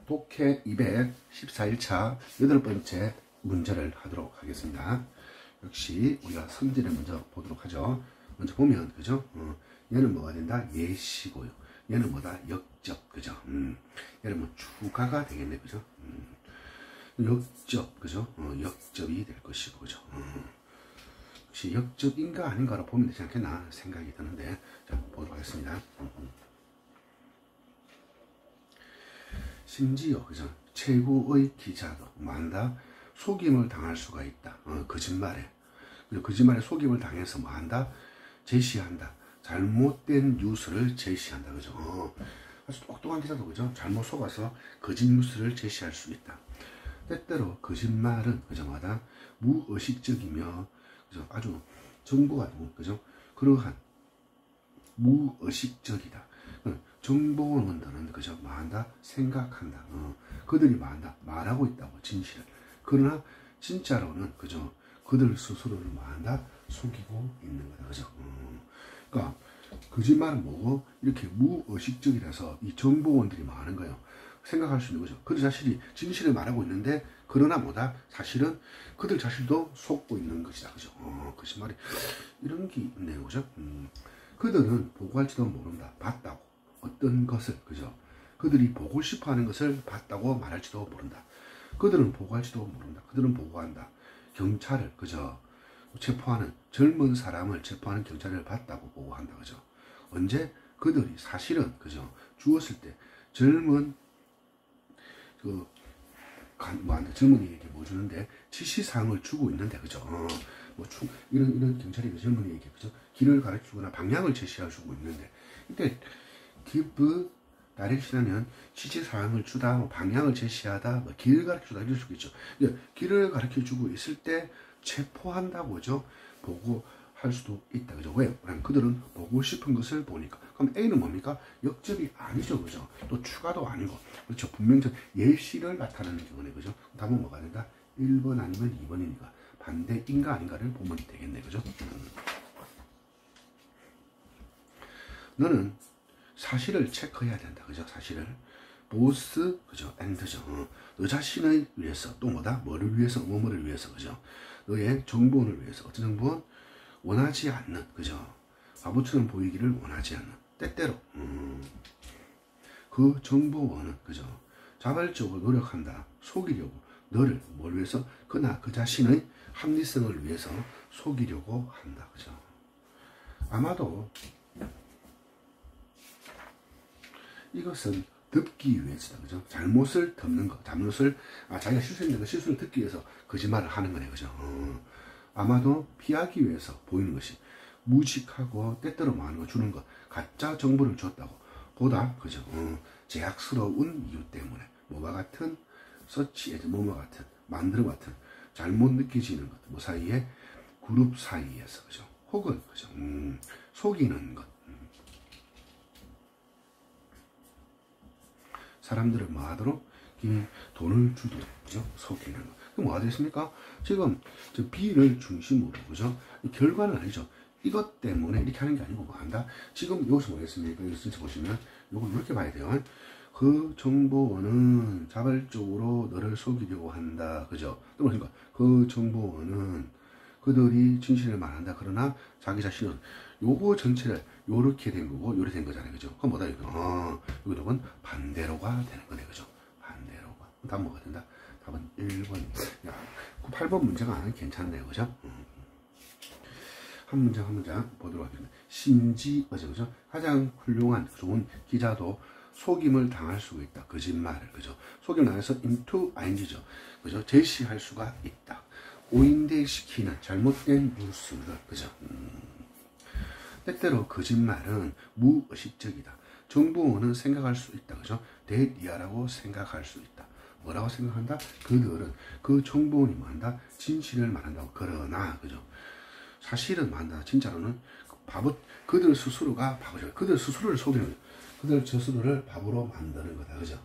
독해 214일차 8번째 문제를 하도록 하겠습니다. 역시 우리가 성질을 먼저 보도록 하죠. 먼저 보면, 그죠? 얘는 뭐가 된다? 예시고요. 얘는 뭐다? 역접, 그죠? 얘는 뭐 추가가 되겠네, 그죠? 역접, 그죠? 역접이 될 것이고, 그죠? 혹시 역접인가 아닌가로 보면 되지 않겠나 생각이 드는데, 자, 보도록 하겠습니다. 심지어, 그죠? 최고의 기자도 뭐한다? 속임을 당할 수가 있다. 거짓말에. 거짓말에 속임을 당해서 뭐한다? 제시한다. 잘못된 뉴스를 제시한다. 그죠? 아주 똑똑한 기자도, 그죠? 잘못 속아서 거짓 뉴스를 제시할 수 있다. 때때로 거짓말은, 그죠? 마다 무의식적이며, 그죠? 아주 정보가, 그죠? 그러한 무의식적이다. 정보원들은, 그죠? 뭐한다? 생각한다. 그들이 뭐한다? 말하고 있다고, 진실을. 그러나, 진짜로는, 그죠? 그들 스스로를 뭐한다? 속이고 있는 거다. 그죠? 그러니까, 거짓말은 뭐고, 이렇게 무의식적이라서 이 정보원들이 뭐 하는 거예요? 생각할 수 있는 거죠. 그들 자신이 진실을 말하고 있는데, 그러나 뭐다? 사실은 그들 자신도 속고 있는 것이다. 그죠? 거짓말이. 이런 게 있네요. 그죠? 그들은 보고할지도 모른다. 봤다고. 어떤 것을, 그죠? 그들이 보고 싶어 하는 것을 봤다고 말할지도 모른다. 그들은 보고할지도 모른다. 그들은 보고한다. 경찰을, 그죠? 체포하는, 젊은 사람을 체포하는 경찰을 봤다고 보고한다. 그죠? 언제? 그들이 사실은, 그죠? 주었을 때, 젊은, 젊은이에게 뭐 주는데, 지시사항을 주고 있는데, 그죠? 이런 경찰이 그 젊은이에게, 그죠? 길을 가르치거나 방향을 제시해주고 있는데, 이때, give direction하면 지시사항을 주다, 방향을 제시하다, 길을 가르쳐주다 이럴 수 있죠. 길을 가르쳐주고 있을 때 체포한다고, 그죠? 보고할 수도 있다. 그죠? 왜? 그들은 보고 싶은 것을 보니까. 그럼 A는 뭡니까? 역접이 아니죠. 그죠? 또 추가도 아니고. 그렇죠. 분명히 예시를 나타내는 경우네. 그죠? 답은 뭐가 된다? 1번 아니면 2번이니까. 반대인가 아닌가를 보면 되겠네. 그죠? 너는 사실을 체크해야 된다. 그죠? 사실을. 보스, 그죠? 엔드죠. 너 자신을 위해서, 또 뭐다? 뭐를 위해서? 뭐뭐를 위해서, 그죠? 너의 정보원을 위해서. 어떤 정보원? 원하지 않는, 그죠? 바보처럼 보이기를 원하지 않는. 때때로, 그 정보원은, 그죠? 자발적으로 노력한다. 속이려고. 너를, 뭘 위해서? 그나 그 자신의 합리성을 위해서 속이려고 한다. 그죠? 아마도, 이것은 덮기 위해서다. 그죠? 잘못을 덮는 거. 자기가 실수했는데 그 실수를 덮기 위해서 거짓말을 하는 거네. 그죠? 아마도 피하기 위해서 보이는 것이 무식하고 때때로 많은 거 주는 것. 가짜 정보를 줬다고. 보다, 그죠? 제약스러운 이유 때문에. 뭐와 같은, 뭐와 같은, 만들어 같은, 잘못 느껴지는 것. 뭐 사이에, 그룹 사이에서. 그죠? 혹은, 그죠? 속이는 것. 사람들을 뭐 하도록? 돈을 주도록, 그죠? 속이는 거. 그럼 뭐가 되겠습니까? 지금, B를 중심으로, 그죠? 결과는 아니죠. 이것 때문에 이렇게 하는 게 아니고 뭐 한다? 지금 여기서 뭐겠습니까? 여기서 진짜 보시면, 요걸 이렇게 봐야 돼요. 그 정보원은 자발적으로 너를 속이려고 한다. 그죠? 또 그러니까, 그 정보원은 그들이 진실을 말한다. 그러나 자기 자신은 요거 전체를 요렇게 된 거고 요렇게 된 거잖아요. 그죠? 그럼 뭐다 이거? 여기는 반대로가 되는 거네. 그죠? 반대로가. 답은 뭐가 된다? 답은 1번. 야, 8번 문제가 괜찮네요. 그죠? 한 문장 보도록 하겠습니다. 그죠? 가장 훌륭한 좋은 기자도 속임을 당할 수가 있다. 거짓말을. 그죠? 속임을 당해서 into ing죠. 그죠? 제시할 수가 있다. 오인되시키는 잘못된 뉴스를. 그죠? 때때로 거짓말은 무의식적이다. 정보원은 생각할 수 있다. 그죠? 대리아라고 생각할 수 있다. 뭐라고 생각한다? 그들은 그 정보원이 뭐한다? 진실을 말한다고. 그러나, 그죠? 사실은 뭐한다? 진짜로는 그들 스스로가 바보죠. 그들 스스로를 속이는 거죠. 그들 스스로를 바보로 만드는 거다. 그죠?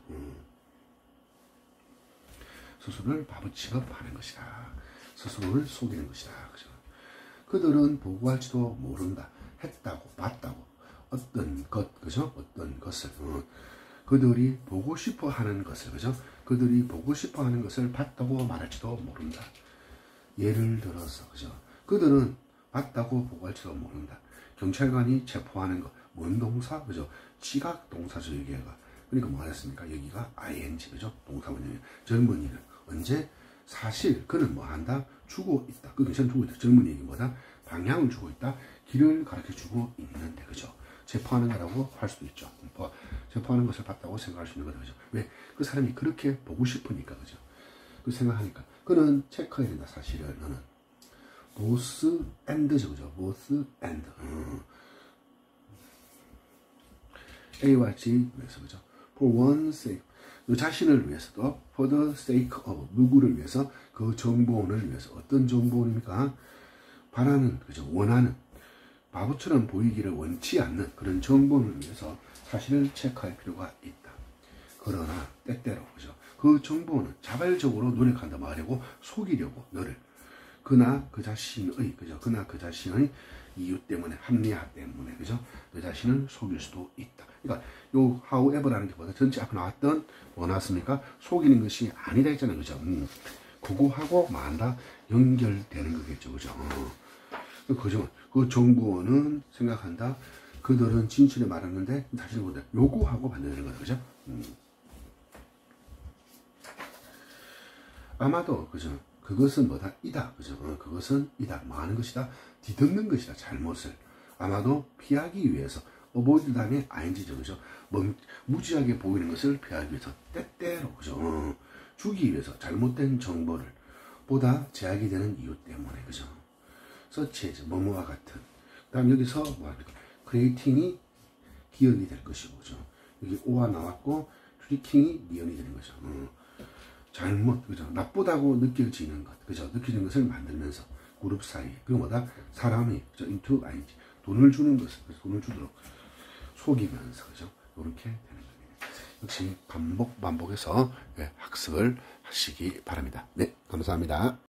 스스로를 바보 취급하는 것이다. 스스로를 속이는 것이다. 그죠? 그들은 보고할지도 모른다. 했다고, 봤다고. 어떤 것, 그죠? 어떤 것을. 그들이 보고 싶어 하는 것을, 그죠? 그들이 보고 싶어 하는 것을 봤다고 말할지도 모른다. 예를 들어서, 그죠? 그들은 봤다고 보고할지도 모른다. 경찰관이 체포하는 것, 뭔 동사? 그죠? 지각 동사죠, 여기가. 그러니까 뭐 하겠습니까? 여기가 ing, 그죠? 동사문이에요. 젊은이는 언제? 사실 그는 뭐 한다? 주고 있다. 그 괜찮은 주고 있다. 젊은이에게 뭐다? 방향을 주고 있다. 길을 가르쳐 주고 있는데, 그죠? 체포하는 거라고 할 수도 있죠. 체포하는 것을 봤다고 생각할 수 있는 거다, 그죠? 왜? 그 사람이 그렇게 보고 싶으니까, 그죠? 그 생각하니까. 그는 체크해야 된다, 사실은. 너는. both and죠, 그죠? both and. A와 G 위해서, 그죠? for one sake. 너 자신을 위해서도, for the sake of. 누구를 위해서? 그 정보원을 위해서. 어떤 정보원입니까? 바라는, 그죠? 원하는. 바보처럼 보이기를 원치 않는 그런 정보를 위해서 사실을 체크할 필요가 있다. 그러나 때때로, 그죠? 그 정보는 자발적으로 노력한다 말이고 속이려고 너를 그나 그 자신의, 그죠? 그나 그 자신의 이유 때문에, 합리화 때문에, 그죠? 그 자신을 속일 수도 있다. 그러니까 요 however라는 게 뭐다? 전체 앞에 나왔던 뭐 나왔습니까? 속이는 것이 아니다 했잖아요, 그죠? 그거하고 만다 연결되는 거겠죠, 그죠? 그죠? 그 정보원은 생각한다. 그들은 진실을 말하는데 사실은 뭐다? 요구하고 받는 거다, 그죠? 아마도, 그죠? 그것은 뭐다? 이다, 그죠? 그것은 이다. 뭐 하는 것이다? 뒤덮는 것이다. 잘못을. 아마도 피하기 위해서. avoid 다음에 ing죠, 그죠? 무지하게 보이는 것을 피하기 위해서. 때때로, 그죠? 주기 위해서. 잘못된 정보를 보다 제약이 되는 이유 때문에, 그죠? such as, 뭐뭐와 같은. 그 다음 여기서 뭐 합니까? creating이 기억이 될 것이고, 그죠? 여기 오가 나왔고, tricking 미연이 되는 거죠. 잘못, 그죠? 나쁘다고 느껴지는 것, 그죠? 느껴지는 것을 만들면서 그룹 사이에. 그리고 뭐다? 사람이, 그죠? into ing. 돈을 주는 것을, 그래서 돈을 주도록 속이면서, 그죠? 이렇게 되는 겁니다. 역시 반복해서 학습을 하시기 바랍니다. 네, 감사합니다.